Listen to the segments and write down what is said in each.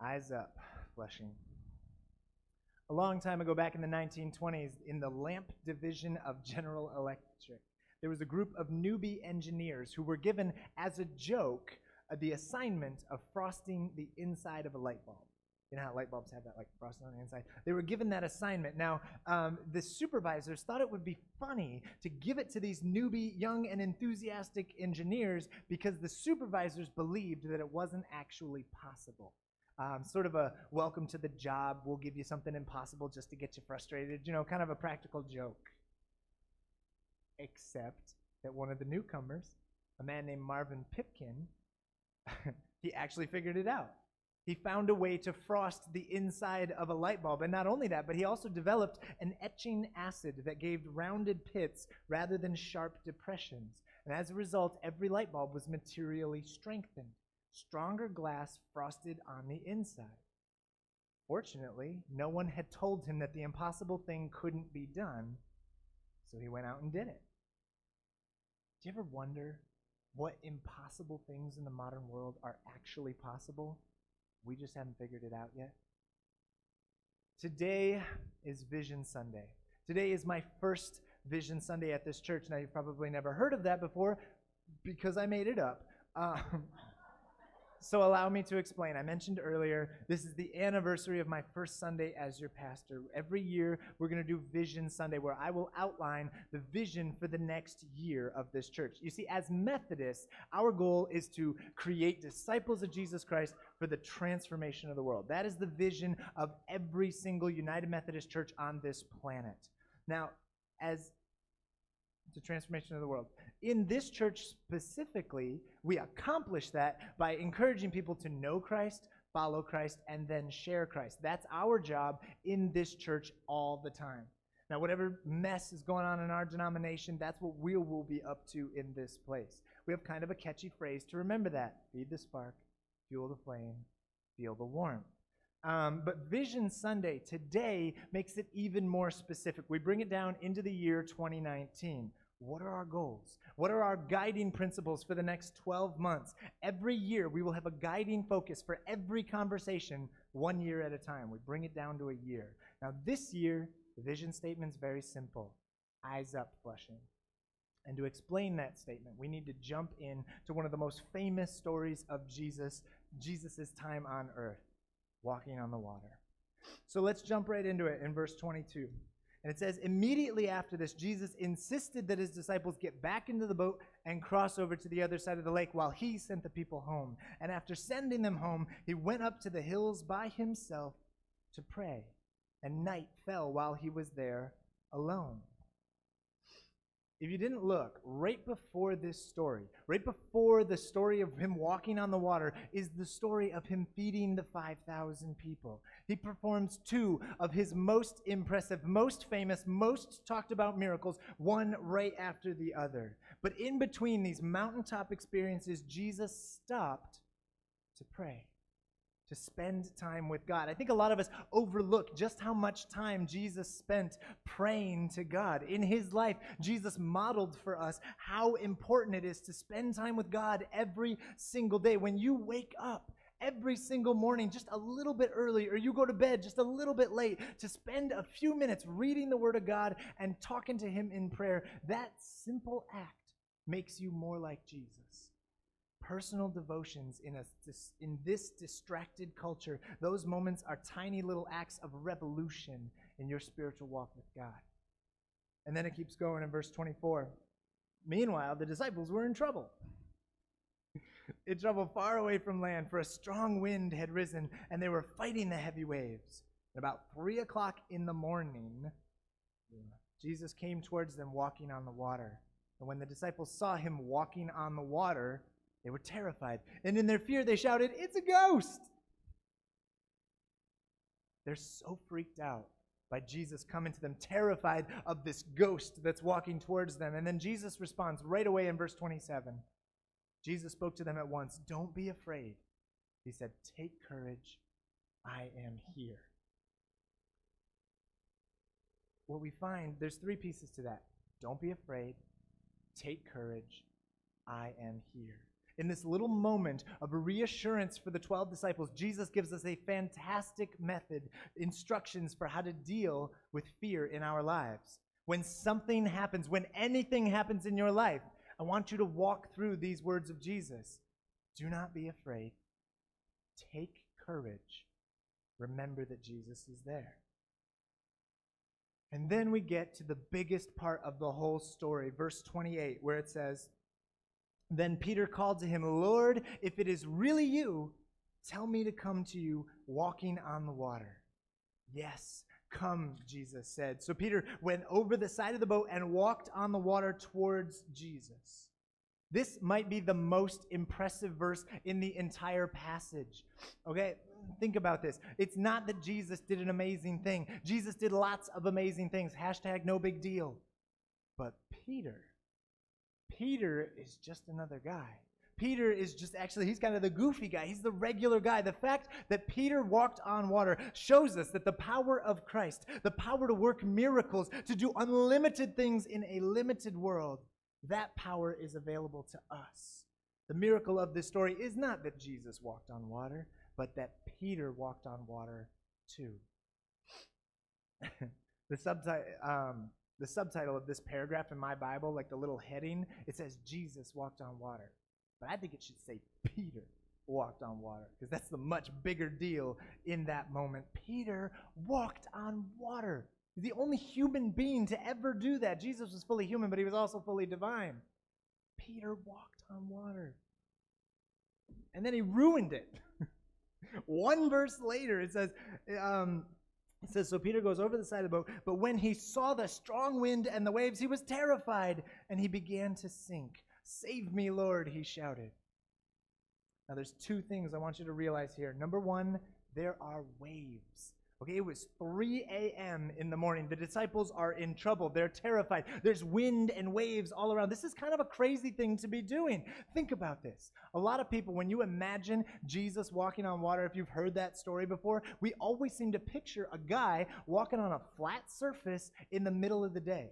Eyes up, Flushing. A long time ago, back in the 1920s, in the lamp division of General Electric, there was a group of newbie engineers who were given, as a joke, the assignment of frosting the inside of a light bulb. You know how light bulbs have that like frosting on the inside? They were given that assignment. Now, the supervisors thought it would be funny to give it to these newbie, young and enthusiastic engineers because the supervisors believed that it wasn't actually possible. Sort of a welcome to the job, we'll give you something impossible just to get you frustrated, kind of a practical joke. Except that one of the newcomers, a man named Marvin Pipkin, he actually figured it out. He found a way to frost the inside of a light bulb. And not only that, but he also developed an etching acid that gave rounded pits rather than sharp depressions. And as a result, every light bulb was materially strengthened. Stronger glass frosted on the inside. Fortunately, no one had told him that the impossible thing couldn't be done, so he went out and did it. Do you ever wonder what impossible things in the modern world are actually possible? We just haven't figured it out yet. Today is Vision Sunday. Today is my first Vision Sunday at this church. Now, you've probably never heard of that before because I made it up. So allow me to explain. I mentioned earlier, this is the anniversary of my first Sunday as your pastor. Every year, we're going to do Vision Sunday, where I will outline the vision for the next year of this church. You see, as Methodists, our goal is to create disciples of Jesus Christ for the transformation of the world. That is the vision of every single United Methodist church on this planet. Now, as the transformation of the world. In this church specifically, we accomplish that by encouraging people to know Christ, follow Christ, and then share Christ. That's our job in this church all the time. Now, whatever mess is going on in our denomination, that's what we will be up to in this place. We have kind of a catchy phrase to remember that. Feed the spark, fuel the flame, feel the warmth. But Vision Sunday today makes it even more specific. We bring it down into the year 2019. What are our goals? What are our guiding principles for the next 12 months? Every year, we will have a guiding focus for every conversation 1 year at a time. We bring it down to a year. Now, this year, the vision statement is very simple. Eyes up, Flushing. And to explain that statement, we need to jump in to one of the most famous stories of Jesus' time on earth, walking on the water. So let's jump right into it in verse 22. And it says, immediately after this, Jesus insisted that his disciples get back into the boat and cross over to the other side of the lake while he sent the people home. And after sending them home, he went up to the hills by himself to pray. And night fell while he was there alone. If you didn't look, right before this story, right before the story of him walking on the water, is the story of him feeding the 5,000 people. He performs two of his most impressive, most famous, most talked about miracles, one right after the other. But in between these mountaintop experiences, Jesus stopped to pray, to spend time with God. I think a lot of us overlook just how much time Jesus spent praying to God. In his life, Jesus modeled for us how important it is to spend time with God every single day. When you wake up every single morning just a little bit early, or you go to bed just a little bit late, to spend a few minutes reading the Word of God and talking to him in prayer, that simple act makes you more like Jesus. Personal devotions in this distracted culture, those moments are tiny little acts of revolution in your spiritual walk with God. And then it keeps going in verse 24. Meanwhile, the disciples were in trouble. In trouble far away from land, for a strong wind had risen, and they were fighting the heavy waves. At about 3 o'clock in the morning, Jesus came towards them walking on the water. And when the disciples saw him walking on the water, they were terrified, and in their fear they shouted, "It's a ghost!" They're so freaked out by Jesus coming to them, terrified of this ghost that's walking towards them. And then Jesus responds right away in verse 27. Jesus spoke to them at once. "Don't be afraid." He said, "Take courage, I am here." What we find, there's three pieces to that. Don't be afraid, take courage, I am here. In this little moment of reassurance for the 12 disciples, Jesus gives us a fantastic method, instructions for how to deal with fear in our lives. When something happens, when anything happens in your life, I want you to walk through these words of Jesus. Do not be afraid. Take courage. Remember that Jesus is there. And then we get to the biggest part of the whole story, verse 28, where it says, Then Peter called to him, Lord, if it is really you, tell me to come to you walking on the water. Yes, come, Jesus said. So Peter went over the side of the boat and walked on the water towards Jesus. This might be the most impressive verse in the entire passage. Okay, think about this. It's not that Jesus did an amazing thing. Jesus did lots of amazing things. Hashtag no big deal. But Peter is just another guy. Peter is just he's kind of the goofy guy. He's the regular guy. The fact that Peter walked on water shows us that the power of Christ, the power to work miracles, to do unlimited things in a limited world, that power is available to us. The miracle of this story is not that Jesus walked on water, but that Peter walked on water too. The subtitle of this paragraph in my Bible, like the little heading, it says Jesus walked on water. But I think it should say Peter walked on water, because that's the much bigger deal in that moment. Peter walked on water. He's the only human being to ever do that. Jesus was fully human, but he was also fully divine. Peter walked on water. And then he ruined it. One verse later, it says, so Peter goes over the side of the boat, but when he saw the strong wind and the waves, he was terrified, and he began to sink. Save me, Lord, he shouted. Now, there's two things I want you to realize here. Number one, there are waves. Okay, it was 3 a.m. in the morning. The disciples are in trouble. They're terrified. There's wind and waves all around. This is kind of a crazy thing to be doing. Think about this. A lot of people, when you imagine Jesus walking on water, if you've heard that story before, we always seem to picture a guy walking on a flat surface in the middle of the day.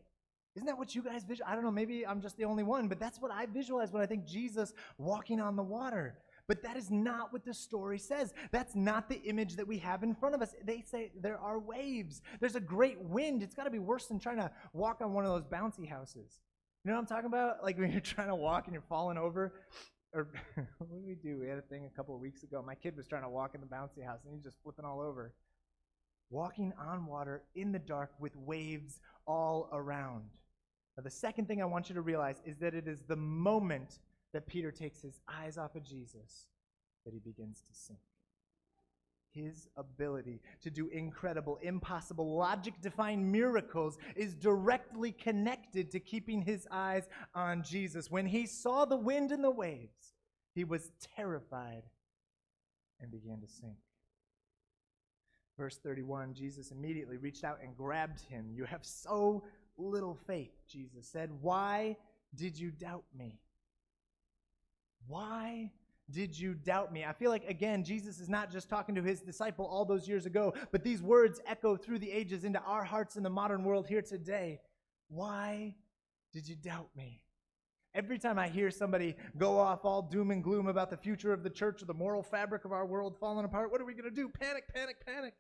Isn't that what you guys visualize? I don't know, maybe I'm just the only one, but that's what I visualize when I think Jesus walking on the water. But that is not what the story says. That's not the image that we have in front of us. They say there are waves. There's a great wind. It's got to be worse than trying to walk on one of those bouncy houses. You know what I'm talking about? Like when you're trying to walk and you're falling over. Or what did we do? We had a thing a couple of weeks ago. My kid was trying to walk in the bouncy house and he's just flipping all over. Walking on water in the dark with waves all around. Now, the second thing I want you to realize is that it is the moment that Peter takes his eyes off of Jesus that he begins to sink. His ability to do incredible, impossible, logic-defying miracles is directly connected to keeping his eyes on Jesus. When he saw the wind and the waves, he was terrified and began to sink. Verse 31, Jesus immediately reached out and grabbed him. You have so little faith, Jesus said. Why did you doubt me? Why did you doubt me? I feel like, again, Jesus is not just talking to his disciple all those years ago, but these words echo through the ages into our hearts in the modern world here today. Why did you doubt me? Every time I hear somebody go off all doom and gloom about the future of the church or the moral fabric of our world falling apart, what are we going to do? Panic, panic, panic.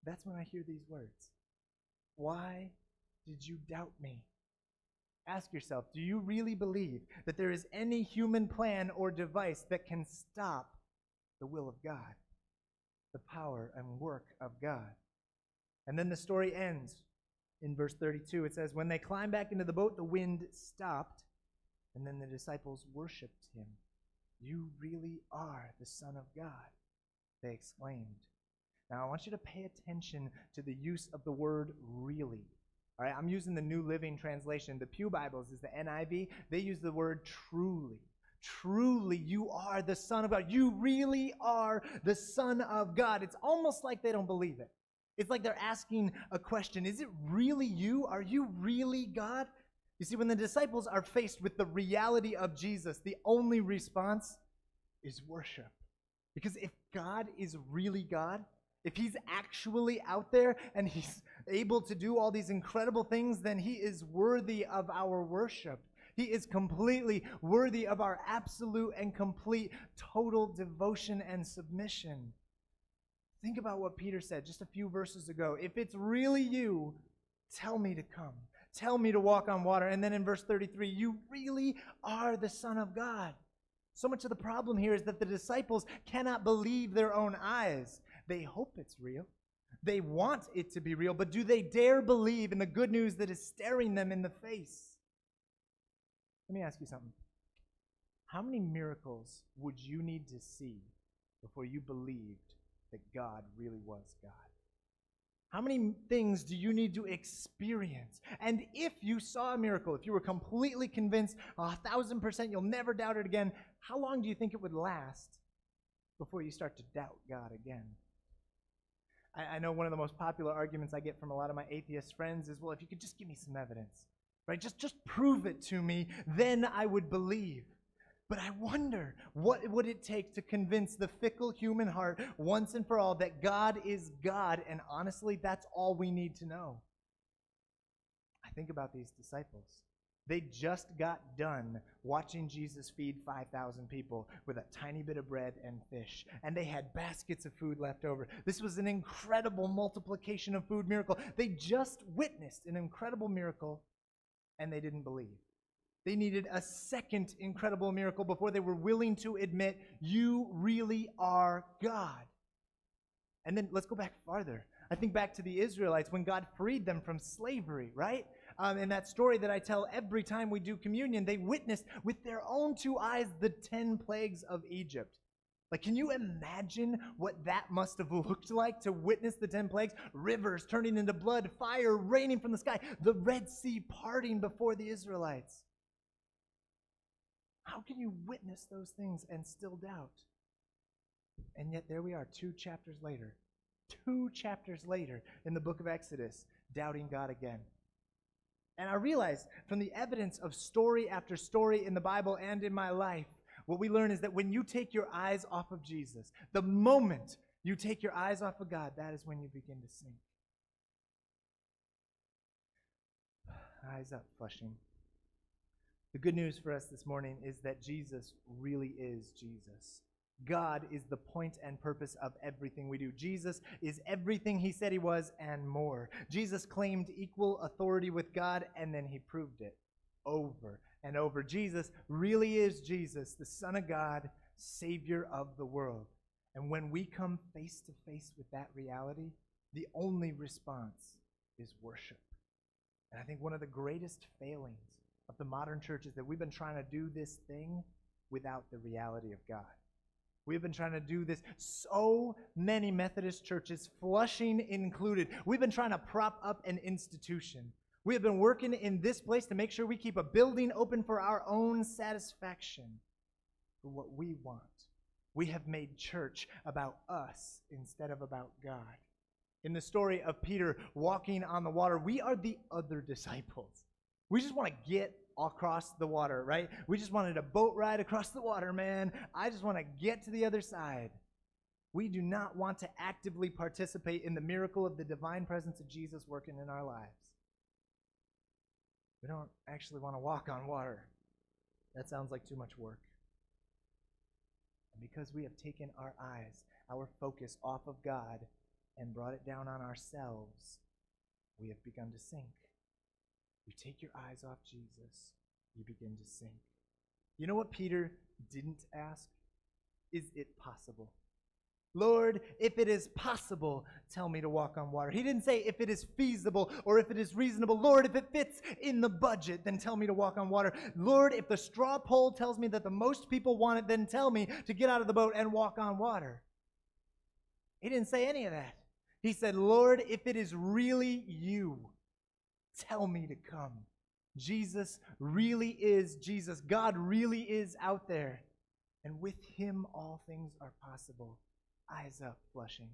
That's when I hear these words. Why did you doubt me? Ask yourself, do you really believe that there is any human plan or device that can stop the will of God, the power and work of God? And then the story ends in verse 32. It says, when they climbed back into the boat, the wind stopped, and then the disciples worshiped him. You really are the Son of God, they exclaimed. Now, I want you to pay attention to the use of the word really. All right, I'm using the New Living Translation. The Pew Bibles is the NIV. They use the word truly. Truly, you are the Son of God. You really are the Son of God. It's almost like they don't believe it. It's like they're asking a question. Is it really you? Are you really God? You see, when the disciples are faced with the reality of Jesus, the only response is worship. Because if God is really God, if he's actually out there and he's able to do all these incredible things, then he is worthy of our worship. He is completely worthy of our absolute and complete total devotion and submission. Think about what Peter said just a few verses ago. If it's really you, tell me to come. Tell me to walk on water. And then in verse 33, you really are the Son of God. So much of the problem here is that the disciples cannot believe their own eyes. They hope it's real. They want it to be real, but do they dare believe in the good news that is staring them in the face? Let me ask you something. How many miracles would you need to see before you believed that God really was God? How many things do you need to experience? And if you saw a miracle, if you were completely convinced 1,000% you'll never doubt it again, how long do you think it would last before you start to doubt God again? I know one of the most popular arguments I get from a lot of my atheist friends is, well, if you could just give me some evidence, right? Just prove it to me, then I would believe. But I wonder, what would it take to convince the fickle human heart once and for all that God is God? And honestly, that's all we need to know. I think about these disciples. They just got done watching Jesus feed 5,000 people with a tiny bit of bread and fish, and they had baskets of food left over. This was an incredible multiplication of food miracle. They just witnessed an incredible miracle, and they didn't believe. They needed a second incredible miracle before they were willing to admit, you really are God. And then let's go back farther. I think back to the Israelites when God freed them from slavery, right? In that story that I tell every time we do communion, they witnessed with their own two eyes the 10 plagues of Egypt. Like, can you imagine what that must have looked like to witness the 10 plagues? Rivers turning into blood, fire raining from the sky, the Red Sea parting before the Israelites. How can you witness those things and still doubt? And yet there we are, 2 chapters later in the book of Exodus, doubting God again. And I realize from the evidence of story after story in the Bible and in my life, what we learn is that when you take your eyes off of Jesus, the moment you take your eyes off of God, that is when you begin to sink. Eyes up, Flushing. The good news for us this morning is that Jesus really is Jesus. God is the point and purpose of everything we do. Jesus is everything he said he was and more. Jesus claimed equal authority with God, and then he proved it over and over. Jesus really is Jesus, the Son of God, Savior of the world. And when we come face to face with that reality, the only response is worship. And I think one of the greatest failings of the modern church is that we've been trying to do this thing without the reality of God. We've been trying to do this. So many Methodist churches, Flushing included, we've been trying to prop up an institution. We have been working in this place to make sure we keep a building open for our own satisfaction, for what we want. We have made church about us instead of about God. In the story of Peter walking on the water, we are the other disciples. We just want to get across the water, right? We just wanted a boat ride across the water, man. I just want to get to the other side. We do not want to actively participate in the miracle of the divine presence of Jesus working in our lives. We don't actually want to walk on water. That sounds like too much work. And because we have taken our eyes, our focus off of God and brought it down on ourselves, we have begun to sink. You take your eyes off Jesus, you begin to sink. You know what Peter didn't ask? Is it possible? Lord, if it is possible, tell me to walk on water. He didn't say if it is feasible or if it is reasonable. Lord, if it fits in the budget, then tell me to walk on water. Lord, if the straw poll tells me that the most people want it, then tell me to get out of the boat and walk on water. He didn't say any of that. He said, Lord, if it is really you, tell me to come. Jesus really is Jesus. God really is out there. And with him, all things are possible. Eyes up, Flushing.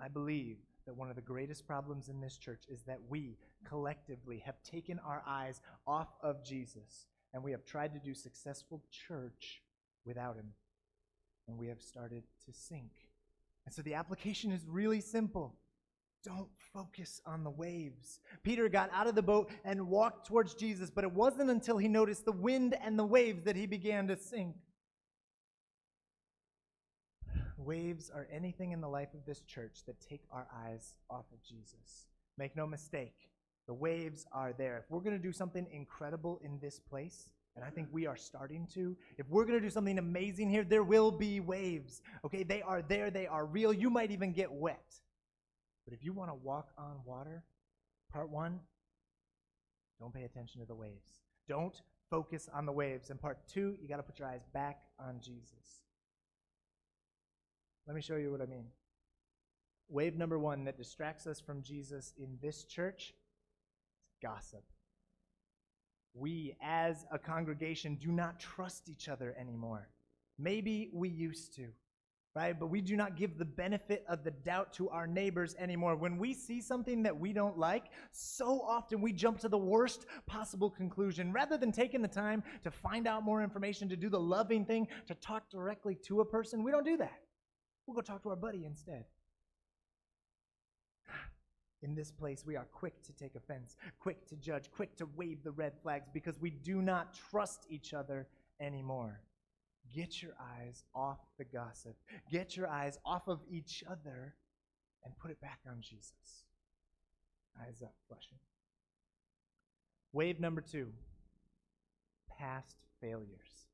I believe that one of the greatest problems in this church is that we collectively have taken our eyes off of Jesus, and we have tried to do successful church without him, and we have started to sink. And so the application is really simple. Don't focus on the waves. Peter got out of the boat and walked towards Jesus, but it wasn't until he noticed the wind and the waves that he began to sink. Waves are anything in the life of this church that take our eyes off of Jesus. Make no mistake, the waves are there. If we're going to do something incredible in this place, and I think we are starting to, if we're going to do something amazing here, there will be waves. Okay, they are there, they are real. You might even get wet. But if you want to walk on water, part one, don't pay attention to the waves. Don't focus on the waves. And part two, you got to put your eyes back on Jesus. Let me show you what I mean. Wave number one that distracts us from Jesus in this church is gossip. We, as a congregation, do not trust each other anymore. Maybe we used to, right? But we do not give the benefit of the doubt to our neighbors anymore. When we see something that we don't like, so often we jump to the worst possible conclusion. Rather than taking the time to find out more information, to do the loving thing, to talk directly to a person, we don't do that. We'll go talk to our buddy instead. In this place, we are quick to take offense, quick to judge, quick to wave the red flags because we do not trust each other anymore. Get your eyes off the gossip. Get your eyes off of each other and put it back on Jesus. Eyes up, Flushing. Wave number two, past failures.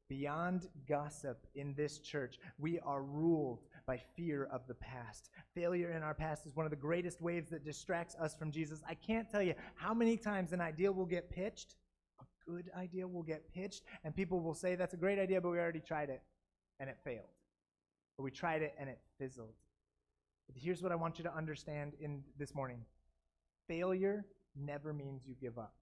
Beyond gossip in this church, we are ruled by fear of the past. Failure in our past is one of the greatest waves that distracts us from Jesus. I can't tell you how many times an idea will get pitched, a good idea will get pitched, and people will say, that's a great idea, but we already tried it, and it failed. Or we tried it, and it fizzled. But here's what I want you to understand in this morning. Failure never means you give up.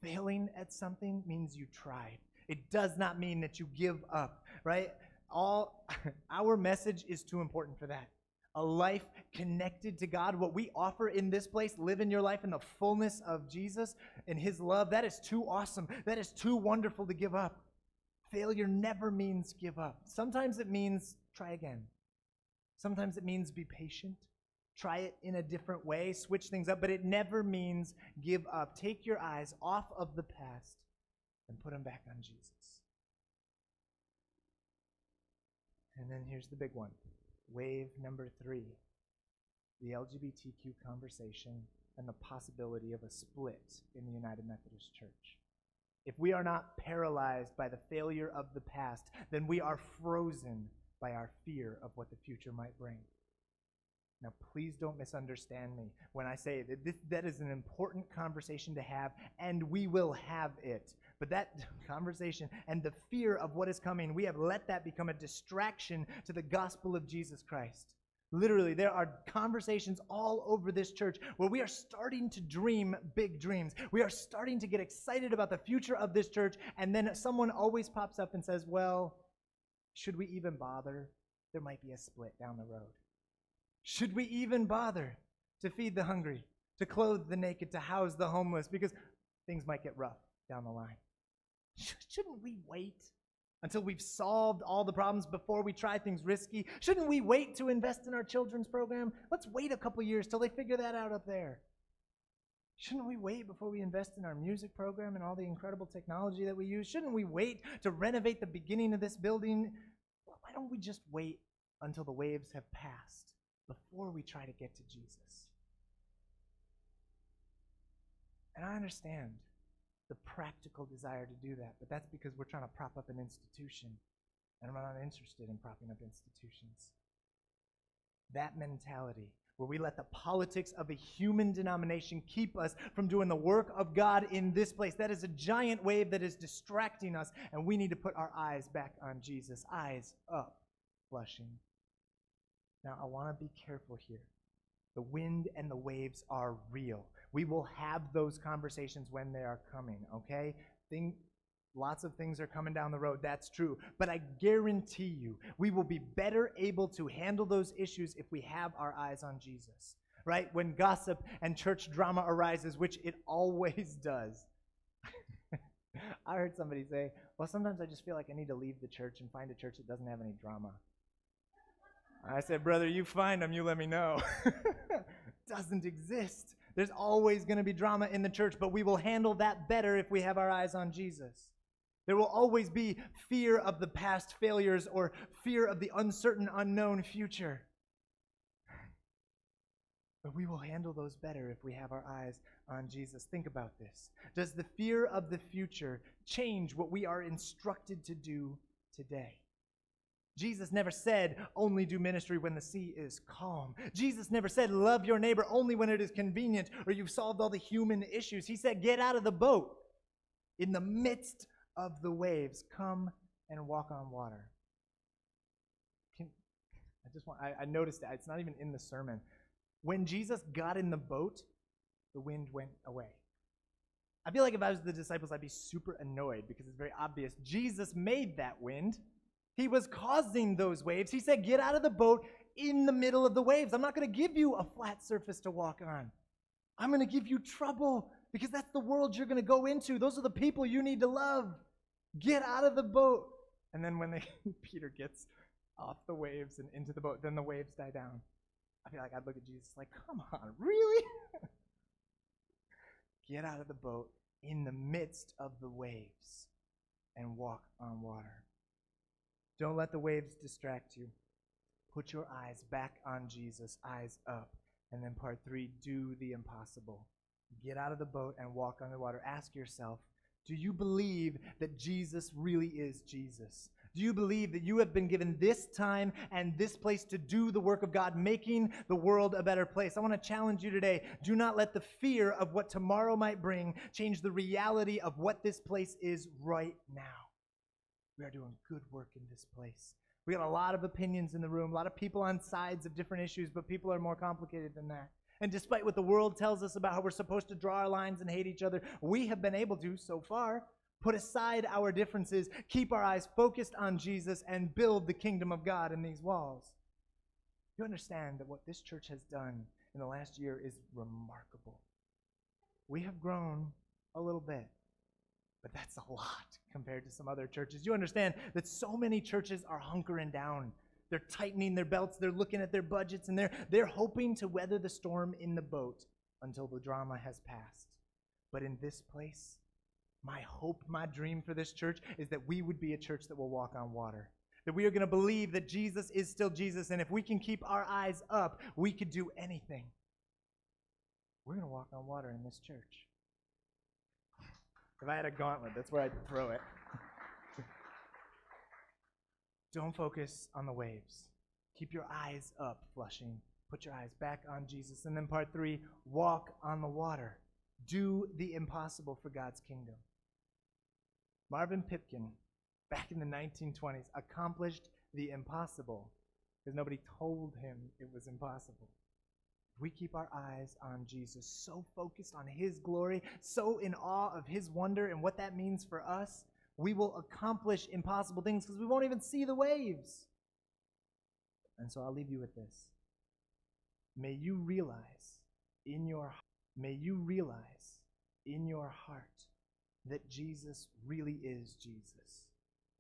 Failing at something means you tried. It does not mean that you give up, right? Our message is too important for that. A life connected to God, what we offer in this place, living your life in the fullness of Jesus and his love, that is too awesome. That is too wonderful to give up. Failure never means give up. Sometimes it means try again. Sometimes it means be patient. Try it in a different way, switch things up, but it never means give up. Take your eyes off of the past and put them back on Jesus. And then here's the big one. Wave number three, the LGBTQ conversation and the possibility of a split in the United Methodist Church. If we are not paralyzed by the failure of the past, then we are frozen by our fear of what the future might bring. Now, please don't misunderstand me when I say that is an important conversation to have, and we will have it. But that conversation and the fear of what is coming, we have let that become a distraction to the gospel of Jesus Christ. Literally, there are conversations all over this church where we are starting to dream big dreams. We are starting to get excited about the future of this church, and then someone always pops up and says, well, should we even bother? There might be a split down the road. Should we even bother to feed the hungry, to clothe the naked, to house the homeless? Because things might get rough down the line. Shouldn't we wait until we've solved all the problems before we try things risky? Shouldn't we wait to invest in our children's program? Let's wait a couple years till they figure that out up there. Shouldn't we wait before we invest in our music program and all the incredible technology that we use? Shouldn't we wait to renovate the beginning of this building? Why don't we just wait until the waves have passed before we try to get to Jesus? And I understand the practical desire to do that, but that's because we're trying to prop up an institution, and I'm not interested in propping up institutions. That mentality, where we let the politics of a human denomination keep us from doing the work of God in this place, that is a giant wave that is distracting us, and we need to put our eyes back on Jesus. Eyes up, Flushing. Now, I want to be careful here. The wind and the waves are real. We will have those conversations when they are coming, okay? Lots of things are coming down the road, that's true. But I guarantee you, we will be better able to handle those issues if we have our eyes on Jesus, right? When gossip and church drama arises, which it always does. I heard somebody say, well, sometimes I just feel like I need to leave the church and find a church that doesn't have any drama. I said, brother, you find them, you let me know. Doesn't exist. There's always going to be drama in the church, but we will handle that better if we have our eyes on Jesus. There will always be fear of the past failures or fear of the uncertain, unknown future. But we will handle those better if we have our eyes on Jesus. Think about this. Does the fear of the future change what we are instructed to do today? Jesus never said, only do ministry when the sea is calm. Jesus never said, love your neighbor only when it is convenient or you've solved all the human issues. He said, get out of the boat. In the midst of the waves, come and walk on water. I noticed that. It's not even in the sermon. When Jesus got in the boat, the wind went away. I feel like if I was the disciples, I'd be super annoyed because it's very obvious. Jesus made that wind. He was causing those waves. He said, get out of the boat in the middle of the waves. I'm not going to give you a flat surface to walk on. I'm going to give you trouble because that's the world you're going to go into. Those are the people you need to love. Get out of the boat. And then when Peter gets off the waves and into the boat, then the waves die down. I feel like I'd look at Jesus like, come on, really? Get out of the boat in the midst of the waves and walk on water. Don't let the waves distract you. Put your eyes back on Jesus, eyes up. And then part 3, do the impossible. Get out of the boat and walk on the water. Ask yourself, do you believe that Jesus really is Jesus? Do you believe that you have been given this time and this place to do the work of God, making the world a better place? I want to challenge you today. Do not let the fear of what tomorrow might bring change the reality of what this place is right now. We are doing good work in this place. We got a lot of opinions in the room, a lot of people on sides of different issues, but people are more complicated than that. And despite what the world tells us about how we're supposed to draw our lines and hate each other, we have been able to, so far, put aside our differences, keep our eyes focused on Jesus, and build the kingdom of God in these walls. You understand that what this church has done in the last year is remarkable. We have grown a little bit, but that's a lot compared to some other churches. You understand that so many churches are hunkering down. They're tightening their belts. They're looking at their budgets, and they're hoping to weather the storm in the boat until the drama has passed. But in this place, my hope, my dream for this church is that we would be a church that will walk on water. That we are going to believe that Jesus is still Jesus, and if we can keep our eyes up, we could do anything. We're going to walk on water in this church. If I had a gauntlet, that's where I'd throw it. Don't focus on the waves. Keep your eyes up, Flushing. Put your eyes back on Jesus. And then part 3, walk on the water. Do the impossible for God's kingdom. Marvin Pipkin, back in the 1920s, accomplished the impossible because nobody told him it was impossible. We keep our eyes on Jesus, so focused on his glory, so in awe of his wonder and what that means for us, we will accomplish impossible things because we won't even see the waves. And so I'll leave you with this. May you realize in your heart that Jesus really is Jesus.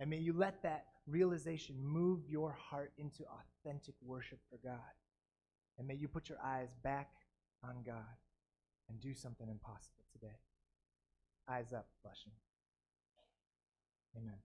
And may you let that realization move your heart into authentic worship for God. And may you put your eyes back on God and do something impossible today. Eyes up, Flushing. Amen.